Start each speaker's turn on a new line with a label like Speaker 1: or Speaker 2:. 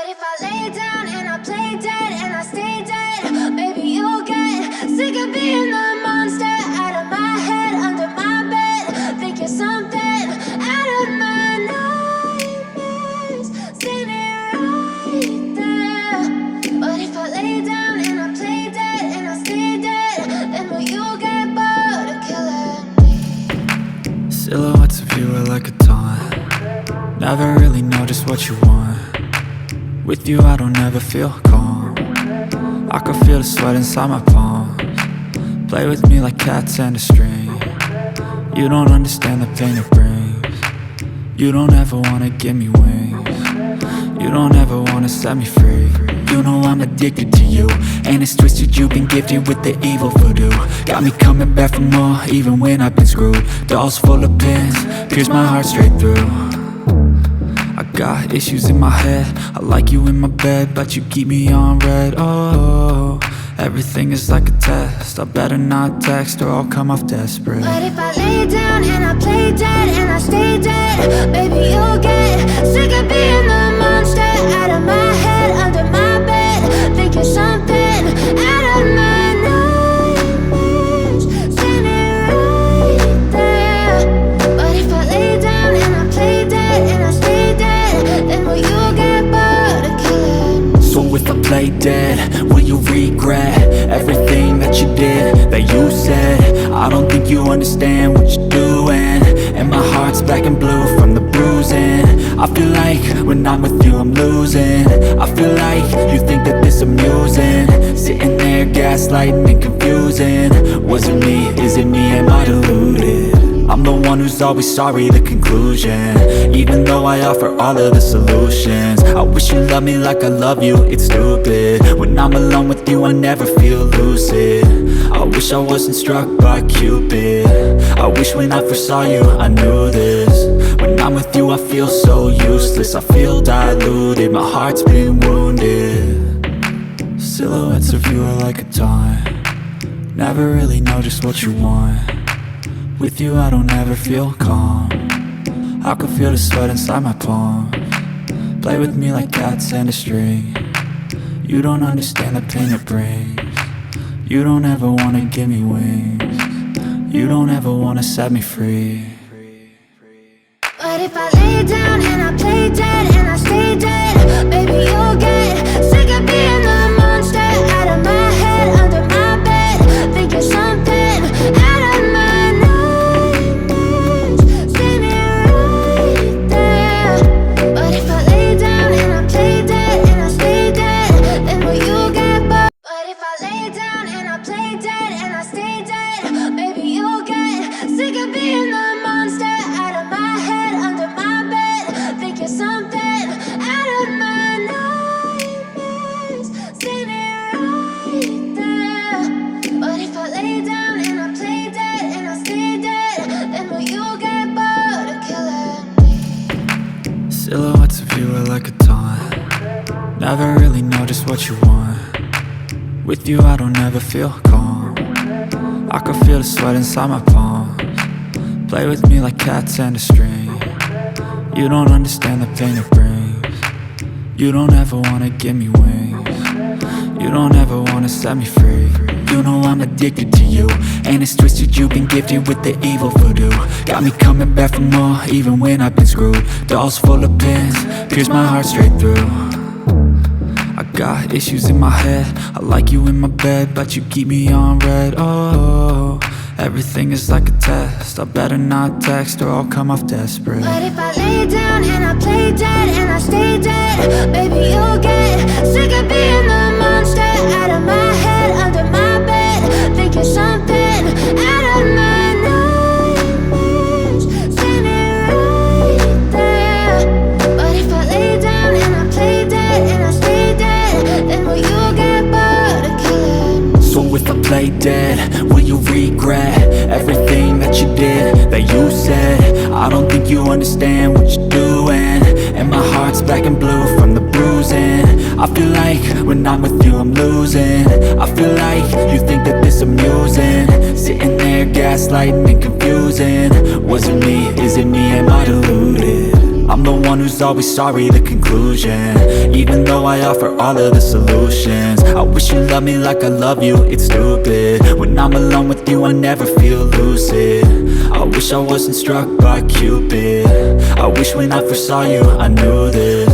Speaker 1: But if I lay down and I play dead and I stay dead, maybe you'll get sick of being the monster out of my head, under my bed. Think you're something out of my nightmares, standing right there. But if I lay down and I play dead and I stay dead, then will you get bored of killing me?
Speaker 2: Silhouettes of you are like a taunt. Never really know just what you want. With you I don't ever feel calm. I can feel the sweat inside my palms. Play with me like cats and a string. You don't understand the pain it brings. You don't ever wanna give me wings. You don't ever wanna set me free. You know I'm addicted to you, and it's twisted, you've been gifted with the evil voodoo. Got me coming back for more, even when I've been screwed. Dolls full of pins, pierce my heart straight through. I got issues in my head, I like you in my bed, but you keep me on red. Oh, everything is like a test, I better not text or I'll come off desperate.
Speaker 1: But if I lay down and I play dead and I stay dead, maybe you'll get sick of being the monster out of my head, under my bed. Think you're something out of my nightmares, standing right there. But if I lay down and I play dead and I stay dead, then will you get bored of killing me?
Speaker 2: So if I play dead, will you regret everything that you did, that you said? I don't think you understand what you're doing, and my heart's black and blue from the bruising. I feel like when I'm with you I'm losing. I feel like you think that this amusing, sitting there gaslighting and confusing. Was it me? Is it me? Am I deluded? I'm the one who's always sorry, the conclusion, even though I offer all of the solutions. I wish you loved me like I love you, it's stupid. When I'm alone with you I never feel lucid. I wish I wasn't struck by Cupid. I wish when I first saw you I knew this. When I'm with you I feel so useless, I feel diluted, my heart's been wounded. Silhouettes of you are like a taunt. Never really know just what you want. With you I don't ever feel calm. I can feel the sweat inside my palms. Play with me like cats and a string. You don't understand the pain it brings. You don't ever wanna give me wings. You don't ever wanna set me free.
Speaker 1: But if I lay down and I play dead and I stay dead, maybe you'll get sick of being the monster out of my head, under my bed. Think you're something out of my nightmares, standing right there. But if I lay down and I play dead and I stay dead, then will you get bored? But if I lay down and I play dead and I stay dead, maybe you'll get sick of being the monster out of my head, under my bed. Think you're something out of my nightmares, standing right there. But if I lay down and I play dead and I stay dead, then will you get bored of killing me?
Speaker 2: Silhouettes of you are like a taunt. Never really know just what you want. With you I don't ever feel calm. I can feel the sweat inside my palms. Play with me like cats and a string. You don't understand the pain it brings. You don't ever wanna give me wings. You don't ever wanna set me free. You know I'm addicted to you, and it's twisted, you've been gifted with the evil voodoo. Got me coming back for more, even when I've been screwed. Dolls full of pins, pierce my heart straight through. I got issues in my head, I like you in my bed, but you keep me on red. Oh, everything is like a test, I better not text or I'll come off desperate.
Speaker 1: But if I lay down and I play dead and I stay dead, maybe you'll get sick of being the monster out of my head, under my bed. Think you're something out of my nightmares, standing right there. But if I lay down and I play dead and I stay dead, then will you get bored of killing me?
Speaker 2: So if I play dead, will you regret everything that you did, that you said? I don't think you understand what you're doing, and my heart's black and blue from the bruising. I feel like when I'm with you I'm losing. I feel like you think that this amusing, sitting there gaslighting and confusing. Was it me? Is it me? Am I deluded? I'm the one who's always sorry, the conclusion. Even though I offer all of the solutions, I wish you loved me like I love you, it's stupid. When I'm alone with you I never feel lucid. I wish I wasn't struck by Cupid. I wish when I first saw you I knew this.